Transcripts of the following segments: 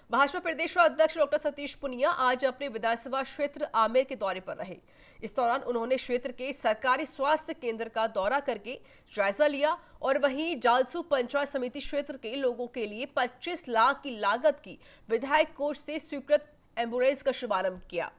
भाजपा प्रदेश अध्यक्ष डॉक्टर सतीश पुनिया आज अपने विधानसभा क्षेत्र आमेर के दौरे पर रहे। इस दौरान उन्होंने क्षेत्र के सरकारी स्वास्थ्य केंद्र का दौरा करके जायजा लिया और वहीं जालसू पंचायत समिति क्षेत्र के लोगों के लिए 25 लाख की लागत की विधायक कोष से स्वीकृत एम्बुलेंस का शुभारंभ किया।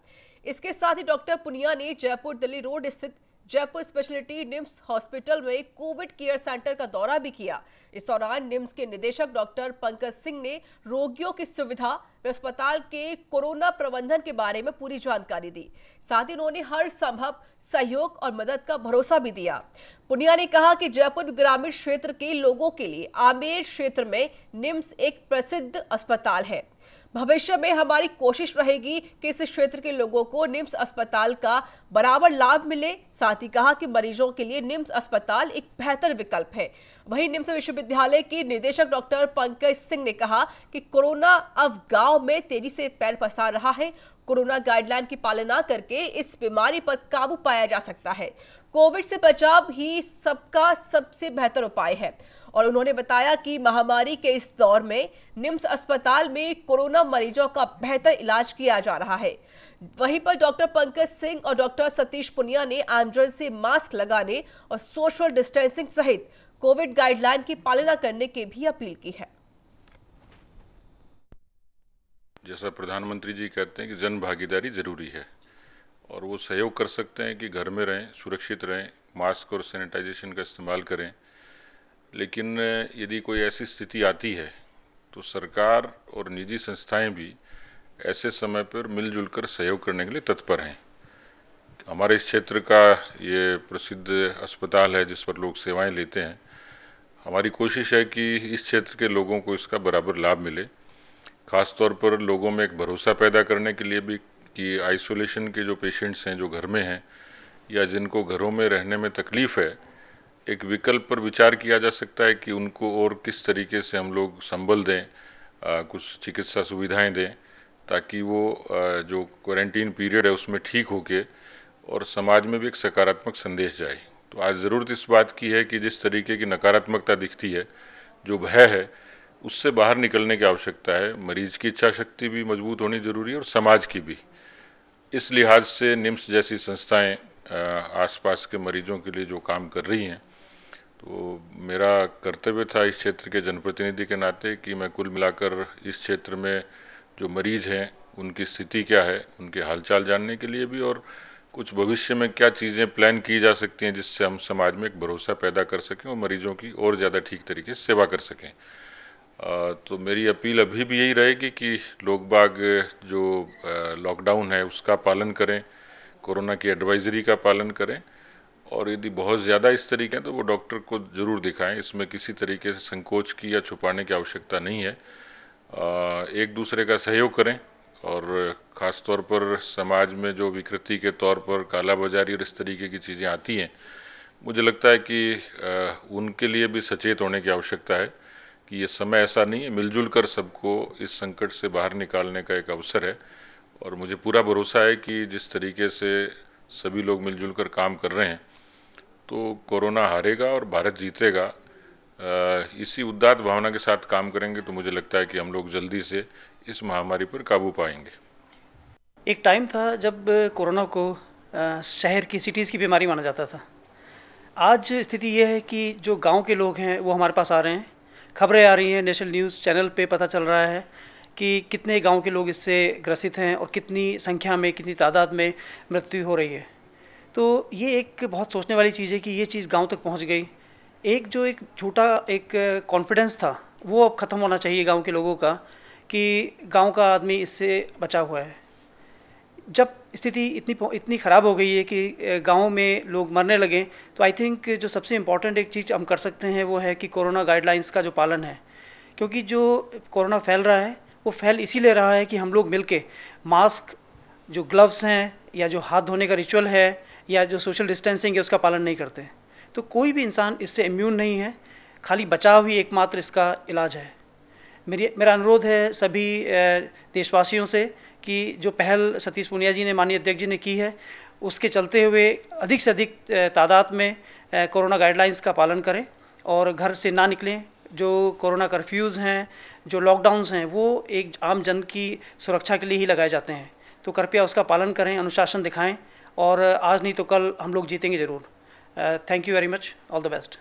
इसके साथ ही डॉक्टर पुनिया ने जयपुर दिल्ली रोड स्थित जयपुर स्पेशलिटी निम्स हॉस्पिटल में कोविड केयर सेंटर का दौरा भी किया। इस दौरान निम्स के निदेशक डॉक्टर पंकज सिंह ने रोगियों की सुविधा व अस्पताल के कोरोना प्रबंधन के बारे में पूरी जानकारी दी। साथ ही उन्होंने हर संभव सहयोग और मदद का भरोसा भी दिया। पुनिया ने कहा कि जयपुर ग्रामीण क्षेत्र के लोगों के लिए आमेर क्षेत्र में निम्स एक प्रसिद्ध अस्पताल है। भविष्य में हमारी कोशिश रहेगी कि इस क्षेत्र के लोगों को निम्स अस्पताल का बराबर लाभ मिले। साथ ही कहा कि मरीजों के लिए निम्स अस्पताल एक बेहतर विकल्प है। वहीं निम्स विश्वविद्यालय के निदेशक डॉक्टर पंकज सिंह ने कहा कि कोरोना अब गांव में तेजी से पैर पसार रहा है। कोरोना गाइडलाइन की पालना करके इस बीमारी पर काबू पाया जा सकता है। कोविड से बचाव ही सबका सबसे बेहतर उपाय है और उन्होंने बताया कि महामारी के इस दौर में निम्स अस्पताल में कोरोना मरीजों का बेहतर इलाज किया जा रहा है। वहीं पर डॉक्टर पंकज सिंह और डॉक्टर सतीश पुनिया ने आमजन से मास्क लगाने और सोशल डिस्टेंसिंग सहित कोविड गाइडलाइन की पालना करने की भी अपील की है। जैसा प्रधानमंत्री जी कहते हैं कि जन भागीदारी जरूरी है और वो सहयोग कर सकते हैं कि घर में रहें, सुरक्षित रहें, मास्क और सैनिटाइजेशन का इस्तेमाल करें। लेकिन यदि कोई ऐसी स्थिति आती है तो सरकार और निजी संस्थाएं भी ऐसे समय पर मिलजुल कर सहयोग करने के लिए तत्पर हैं। हमारे इस क्षेत्र का ये प्रसिद्ध अस्पताल है जिस पर लोग सेवाएं लेते हैं। हमारी कोशिश है कि इस क्षेत्र के लोगों को इसका बराबर लाभ मिले। खास तौर पर लोगों में एक भरोसा पैदा करने के लिए भी कि आइसोलेशन के जो पेशेंट्स हैं जो घर में हैं या जिनको घरों में रहने में तकलीफ़ है, एक विकल्प पर विचार किया जा सकता है कि उनको और किस तरीके से हम लोग संबल दें, कुछ चिकित्सा सुविधाएं दें ताकि वो जो क्वारंटीन पीरियड है उसमें ठीक होके और समाज में भी एक सकारात्मक संदेश जाए। तो आज ज़रूरत इस बात की है कि जिस तरीके की नकारात्मकता दिखती है, जो भय है, उससे बाहर निकलने की आवश्यकता है। मरीज की इच्छा शक्ति भी मजबूत होनी जरूरी है और समाज की भी। इस लिहाज से निम्स जैसी संस्थाएं आसपास के मरीजों के लिए जो काम कर रही हैं, तो मेरा कर्तव्य था इस क्षेत्र के जनप्रतिनिधि के नाते कि मैं कुल मिलाकर इस क्षेत्र में जो मरीज हैं उनकी स्थिति क्या है, उनके हालचाल जानने के लिए भी और कुछ भविष्य में क्या चीज़ें प्लान की जा सकती हैं जिससे हम समाज में एक भरोसा पैदा कर सकें और मरीजों की और ज़्यादा ठीक तरीके से सेवा कर सकें। तो मेरी अपील अभी भी यही रहेगी कि लोग बाग जो लॉकडाउन है उसका पालन करें, कोरोना की एडवाइजरी का पालन करें और यदि बहुत ज़्यादा इस तरीके तो वो डॉक्टर को ज़रूर दिखाएं। इसमें किसी तरीके से संकोच की या छुपाने की आवश्यकता नहीं है। एक दूसरे का सहयोग करें और ख़ास तौर पर समाज में जो विकृति के तौर पर काला बाजारी और इस तरीके की चीज़ें आती हैं, मुझे लगता है कि उनके लिए भी सचेत होने की आवश्यकता है कि ये समय ऐसा नहीं है, मिलजुल कर सबको इस संकट से बाहर निकालने का एक अवसर है। और मुझे पूरा भरोसा है कि जिस तरीके से सभी लोग मिलजुल कर काम कर रहे हैं तो कोरोना हारेगा और भारत जीतेगा। इसी उदात्त भावना के साथ काम करेंगे तो मुझे लगता है कि हम लोग जल्दी से इस महामारी पर काबू पाएंगे। एक टाइम था जब कोरोना को शहर की सिटीज़ की बीमारी माना जाता था। आज स्थिति ये है कि जो गांव के लोग हैं वो हमारे पास आ रहे हैं। खबरें आ रही हैं, नेशनल न्यूज़ चैनल पे पता चल रहा है कि कितने गांव के लोग इससे ग्रसित हैं और कितनी संख्या में, कितनी तादाद में मृत्यु हो रही है। तो ये एक बहुत सोचने वाली चीज़ है कि ये चीज़ गांव तक पहुंच गई। एक झूठा एक कॉन्फिडेंस था वो अब ख़त्म होना चाहिए गांव के लोगों का कि गांव का आदमी इससे बचा हुआ है। जब स्थिति इतनी ख़राब हो गई है कि गांव में लोग मरने लगे, तो आई थिंक जो सबसे इम्पॉर्टेंट एक चीज़ हम कर सकते हैं वो है कि कोरोना गाइडलाइंस का जो पालन है। क्योंकि जो कोरोना फैल रहा है वो फैल इसीलिए रहा है कि हम लोग मिलके मास्क, जो ग्लव्स हैं या जो हाथ धोने का रिचुअल है या जो सोशल डिस्टेंसिंग है उसका पालन नहीं करते। तो कोई भी इंसान इससे इम्यून नहीं है, खाली बचाव ही एकमात्र इसका इलाज है। मेरा अनुरोध है सभी देशवासियों से कि जो पहल सतीश पुनिया जी ने, माननीय अध्यक्ष जी ने की है, उसके चलते हुए अधिक से अधिक तादाद में कोरोना गाइडलाइंस का पालन करें और घर से ना निकलें, जो कोरोना कर्फ्यूज़ हैं, जो लॉकडाउन्स हैं, वो एक आम जन की सुरक्षा के लिए ही लगाए जाते हैं। तो कृपया उसका पालन करें, अनुशासन दिखाएं और आज नहीं तो कल हम लोग जीतेंगे ज़रूर। Thank you very much, all the best.